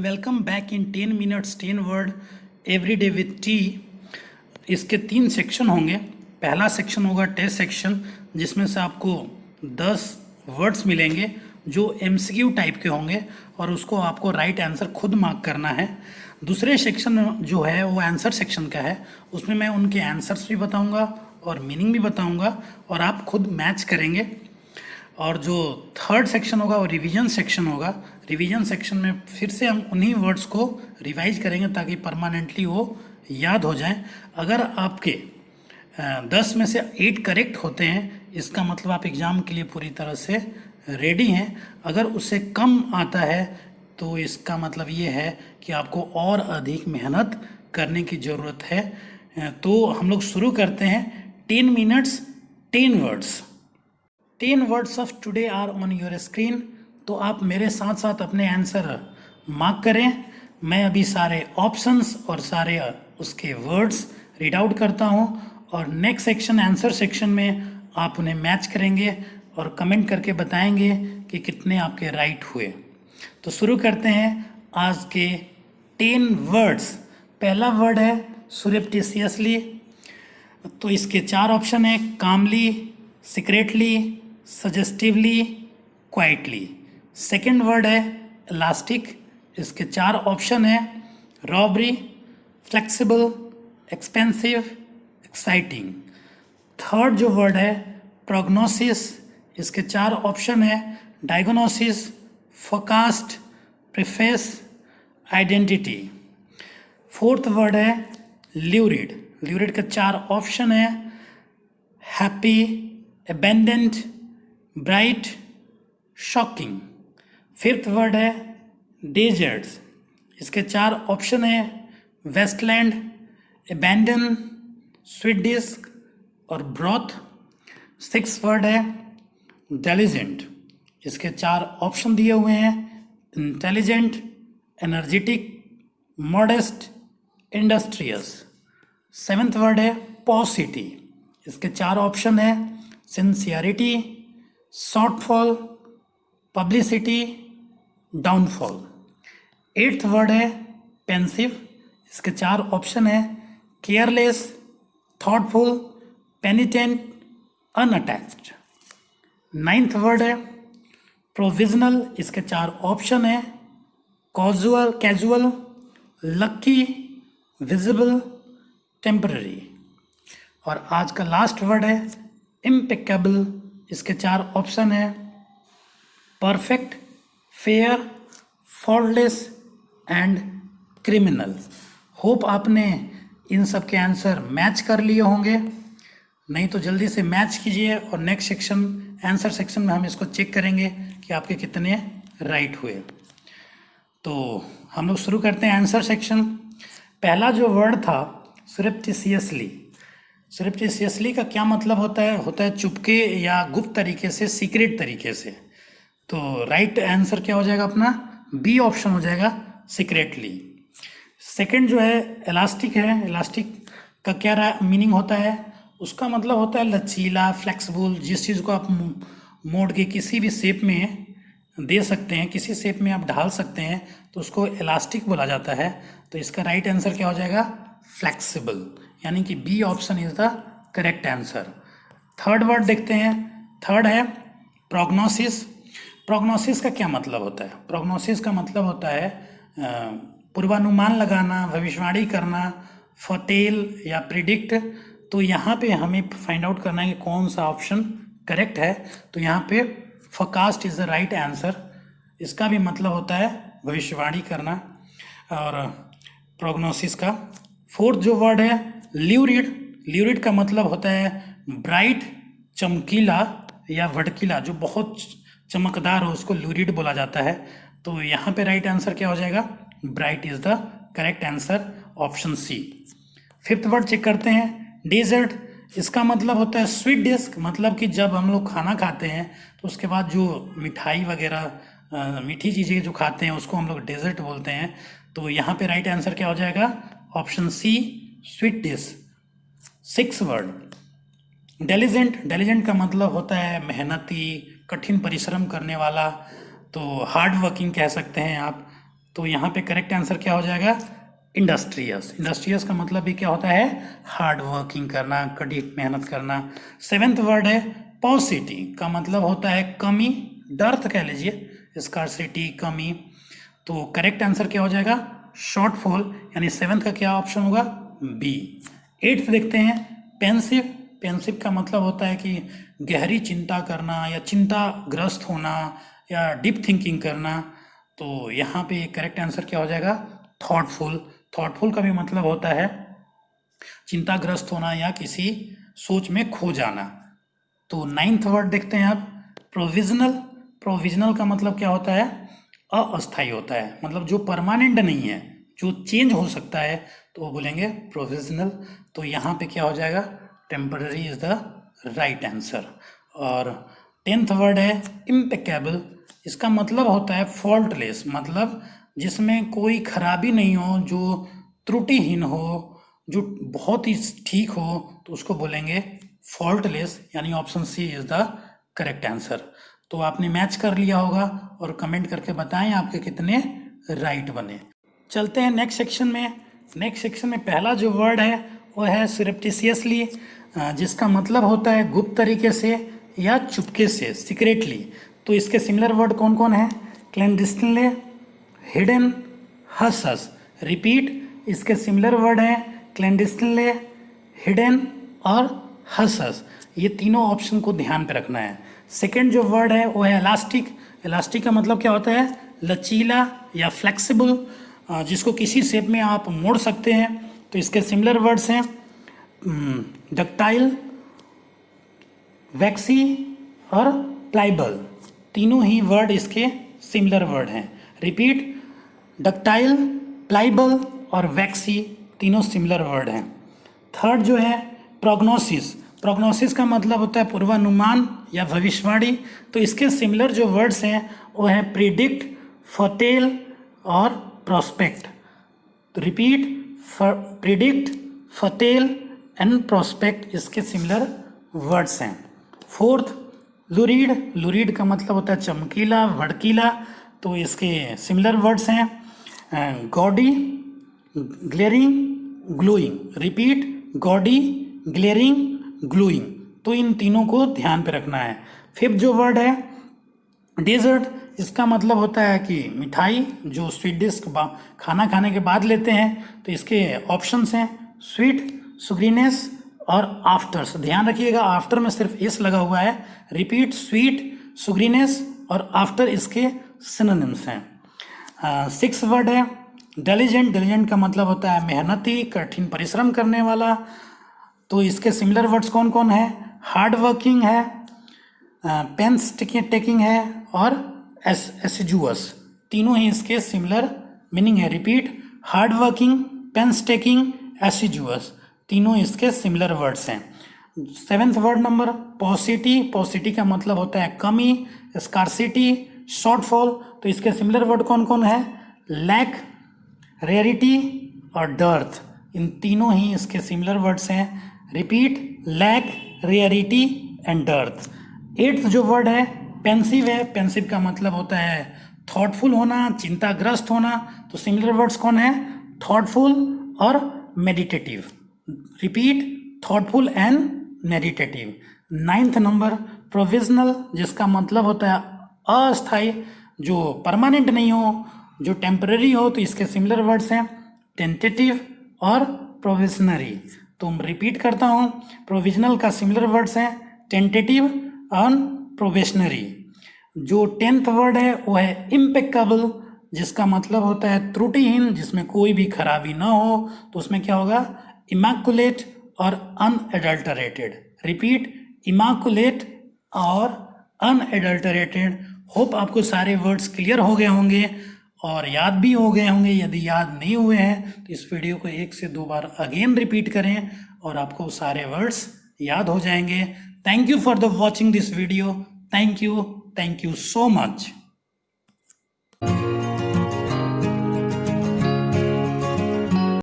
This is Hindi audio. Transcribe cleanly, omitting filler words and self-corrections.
Welcome back in 10 minutes 10 word every day with T. इसके 3 सेक्शन होंगे। पहला सेक्शन होगा टेस्ट सेक्शन, जिसमें से आपको 10 वर्ड्स मिलेंगे जो एमसीक्यू टाइप के होंगे और उसको आपको राइट आंसर खुद मार्क करना है। दूसरे सेक्शन जो है वो आंसर सेक्शन का है, उसमें मैं उनके आंसर्स भी बताऊंगा और मीनिंग भी बताऊंगा और आप खुद मैच करेंगे। और जो थर्ड सेक्शन होगा वो रिवीजन सेक्शन होगा। रिवीजन सेक्शन में फिर से हम उन्हीं वर्ड्स को रिवाइज करेंगे ताकि परमानेंटली वो याद हो जाएं। अगर आपके 10 में से 8 करेक्ट होते हैं, इसका मतलब आप एग्ज़ाम के लिए पूरी तरह से रेडी हैं। अगर उससे कम आता है तो इसका मतलब ये है कि आपको और अधिक मेहनत करने की ज़रूरत है। तो हम लोग शुरू करते हैं। 10 minutes 10 words. 10 words of today are on your screen. तो आप मेरे साथ साथ अपने आंसर मार्क करें। मैं अभी सारे ऑप्शंस और सारे उसके वर्ड्स रीड आउट करता हूं और नेक्स्ट सेक्शन आंसर सेक्शन में आप उन्हें मैच करेंगे और कमेंट करके बताएंगे कि कितने आपके राइट हुए। तो शुरू करते हैं आज के 10 वर्ड्स। पहला वर्ड है सुरेप्टिशियसली। तो इसके 4 ऑप्शन है: calmly, secretly, suggestively, quietly. Second word है इलास्टिक। इसके 4 ऑप्शन है: robbery, flexible, expensive, exciting. Third जो वर्ड है प्रोग्नोसिस। इसके 4 ऑप्शन है: diagnosis, forecast, preface, identity. Fourth word है ल्यूरिड। ल्यूरिड के 4 ऑप्शन है: happy, abundant, bright, shocking. Fifth word है डेजर्ट्स। इसके 4 ऑप्शन है: वेस्टलैंड, अबैंडन, स्वीट डिस्क और ब्रॉथ। सिक्स वर्ड है इंटेलिजेंट। इसके 4 ऑप्शन दिए हुए हैं: intelligent, energetic, modest, industrious. Seventh word है पॉसिटी। इसके 4 ऑप्शन है: sincerity, shortfall, publicity, downfall. Eighth word है पेंसिव। इसके 4 ऑप्शन है: careless, thoughtful, penitent, unattached. Ninth word है प्रोविजनल। इसके 4 ऑप्शन है: कैजुअल, लकी, विजिबल, टेम्पररी। और आज का लास्ट वर्ड है इम्पेकेबल। इसके 4 ऑप्शन है: perfect, fair, faultless and criminal. Hope आपने इन सब के आंसर मैच कर लिए होंगे। नहीं तो जल्दी से मैच कीजिए और नेक्स्ट सेक्शन आंसर सेक्शन में हम इसको चेक करेंगे कि आपके कितने राइट हुए। तो हम लोग शुरू करते हैं आंसर सेक्शन। पहला जो वर्ड था सुरेप्टिशियसली। सुरेप्टिशियसली का क्या मतलब होता है? होता है चुपके या गुप्त तरीके से, सीक्रेट तरीके से। तो राइट आंसर क्या हो जाएगा अपना? बी ऑप्शन हो जाएगा, सीक्रेटली। सेकंड जो है इलास्टिक है। इलास्टिक का क्या मीनिंग होता है? उसका मतलब होता है लचीला, फ्लेक्सिबल। जिस चीज़ को आप मोड़ के किसी भी शेप में दे सकते हैं, किसी शेप में आप ढाल सकते हैं, तो उसको इलास्टिक बोला जाता है। तो इसका राइट आंसर क्या हो जाएगा? फ्लेक्सिबल। यानी कि B option is the correct answer. Third word देखते हैं। थर्ड है प्रोग्नोसिस। प्रोग्नोसिस का क्या मतलब होता है? प्रोग्नोसिस का मतलब होता है पूर्वानुमान लगाना, भविष्यवाणी करना, फोरटेल या प्रिडिक्ट। तो यहाँ पे हमें फाइंड आउट करना है कि कौन सा ऑप्शन करेक्ट है। तो यहाँ पे forecast is the right answer. इसका भी मतलब होता है भविष्यवाणी करना। और प्रोग्नोसिस का फोर्थ जो वर्ड है ल्यूरिड। ल्यूरिड का मतलब होता है ब्राइट, चमकीला या भड़कीला। जो बहुत चमकदार हो उसको ल्यूरिड बोला जाता है। तो यहाँ पे राइट आंसर क्या हो जाएगा? Bright is the correct answer, option C. Fifth word check करते हैं, डेजर्ट। इसका मतलब होता है स्वीट डिस्क। मतलब कि जब हम लोग खाना खाते हैं तो उसके बाद जो मिठाई वगैरह मीठी चीज़ें जो खाते हैं उसको हम लोग डेजर्ट बोलते हैं। तो यहाँ पे राइट आंसर क्या हो जाएगा? Option C, sweet dish. Six word diligent. Diligent का मतलब होता है मेहनती, कठिन परिश्रम करने वाला। तो हार्ड वर्किंग कह सकते हैं आप। तो यहाँ पे करेक्ट आंसर क्या हो जाएगा? इंडस्ट्रियस। इंडस्ट्रियस का मतलब भी क्या होता है? हार्ड वर्किंग करना, कड़ी मेहनत करना। 7th वर्ड है पॉसिटी, का मतलब होता है कमी, डर्थ कह लीजिए, स्कार्सिटी, कमी। तो करेक्ट आंसर क्या हो जाएगा? शॉर्टफॉल, यानी 7th का क्या ऑप्शन होगा? बी। 8th देखते हैं पेंसिव। पेंसिव का मतलब होता है कि गहरी चिंता करना या चिंताग्रस्त होना या डीप थिंकिंग करना। तो यहाँ पे करेक्ट आंसर क्या हो जाएगा? थॉटफुल। थॉटफुल का भी मतलब होता है चिंताग्रस्त होना या किसी सोच में खो जाना। तो 9th वर्ड देखते हैं आप प्रोविजनल। प्रोविजनल का मतलब क्या होता है? अस्थायी होता है, मतलब जो परमानेंट नहीं है, जो चेंज हो सकता है, तो वो बोलेंगे प्रोविजनल। तो यहाँ पे क्या हो जाएगा? Temporary is the right answer. और 10th वर्ड है इम्पेकेबल। इसका मतलब होता है फॉल्टलेस, मतलब जिसमें कोई खराबी नहीं हो, जो त्रुटिहीन हो, जो बहुत ही ठीक हो, तो उसको बोलेंगे फॉल्टलेस, यानी option C is the correct answer. तो आपने मैच कर लिया होगा और कमेंट करके बताएं आपके कितने राइट बने। चलते हैं नेक्स्ट सेक्शन में। नेक्स्ट सेक्शन में पहला जो वर्ड है वो है surreptitiously, जिसका मतलब होता है गुप्त तरीके से या चुपके से, सीक्रेटली। तो इसके सिमिलर वर्ड कौन कौन है? क्लैंडिस्टिनली, हिडन, हस हस। रिपीट, इसके सिमिलर वर्ड हैं क्लैंडिस्टिनली, हिडन और हस हस। ये तीनों ऑप्शन को ध्यान पे रखना है। सेकेंड जो वर्ड है वो है इलास्टिक। इलास्टिक का मतलब क्या होता है? लचीला या फ्लेक्सिबल, जिसको किसी शेप में आप मोड़ सकते हैं। तो इसके सिमिलर वर्ड्स हैं डक्टाइल, वैक्सी और प्लाइबल। तीनों ही वर्ड इसके सिमिलर वर्ड हैं। रिपीट, डक्टाइल, प्लाइबल और वैक्सी तीनों सिमिलर वर्ड हैं। थर्ड जो है प्रोग्नोसिस। प्रोग्नोसिस का मतलब होता है पूर्वानुमान या भविष्यवाणी। तो इसके सिमिलर जो वर्ड्स हैं वो है प्रिडिक्ट, फोरटेल और प्रोस्पेक्ट। तो रिपीट, प्रिडिक्ट, फोरटेल एंड प्रोस्पेक्ट इसके सिमिलर वर्ड्स हैं। फोर्थ लुरीड। लुरीड का मतलब होता है चमकीला, भड़कीला। तो इसके सिमिलर वर्ड्स हैं gaudy, glaring, glowing. Repeat, gaudy, glaring, glowing. तो इन तीनों को ध्यान पे रखना है। फिफ्थ जो वर्ड है डेजर्ट। इसका मतलब होता है कि मिठाई, जो स्वीट डिश खाना खाने के बाद लेते हैं। तो इसके ऑप्शंस हैं स्वीट, सुग्रीनेस और आफ्टर्स। ध्यान रखिएगा आफ्टर में सिर्फ एस लगा हुआ है। रिपीट, स्वीट, सुग्रीनेस और आफ्टर इसके सिनोनिम्स हैं। सिक्स वर्ड है डिलिजेंट। डिलिजेंट का मतलब होता है मेहनती, कठिन परिश्रम करने वाला। तो इसके सिमिलर वर्ड्स कौन कौन है? हार्ड वर्किंग है, पेंस टेकिंग है और एसिजुअस। तीनों ही इसके सिमिलर मीनिंग है। Repeat, hard working, painstaking, एसिजुअस, तीनों इसके सिमिलर वर्ड्स हैं। 7th word number पॉसिटी। पॉसिटी का मतलब होता है कमी, स्कार्सिटी, शॉर्टफॉल। तो इसके सिमिलर वर्ड कौन कौन है? लैक, रेयरिटी और डर्थ। इन तीनों ही इसके सिमिलर वर्ड्स हैं। Repeat, lack, rarity and dearth. 8th जो वर्ड है पेंसिव है। पेंसिव का मतलब होता है थॉटफुल होना, चिंताग्रस्त होना। तो सिमिलर वर्ड्स कौन है? थॉटफुल और meditative. Repeat, thoughtful and meditative. 9th number provisional, जिसका मतलब होता है अस्थायी, जो परमानेंट नहीं हो, जो टेम्पररी हो। तो इसके सिमिलर वर्ड्स हैं टेंटेटिव और प्रोविजनरी। तो रिपीट करता हूँ, प्रोविजनल का सिमिलर वर्ड्स हैं टेंटेटिव और प्रोबेशनरी। जो 10th वर्ड है वो है इम्पेकेबल, जिसका मतलब होता है त्रुटिहीन, जिसमें कोई भी खराबी ना हो। तो उसमें क्या होगा? इमैकुलेट और अनएडल्टरेटेड। रिपीट, इमैकुलेट और अनएडल्टरेटेड। होप आपको सारे वर्ड्स क्लियर हो गए होंगे और याद भी हो गए होंगे। यदि याद नहीं हुए हैं तो इस वीडियो को 1 से 2 बार अगेन रिपीट करें और आपको सारे वर्ड्स याद हो जाएंगे। Thank you for the watching this video. Thank you so much.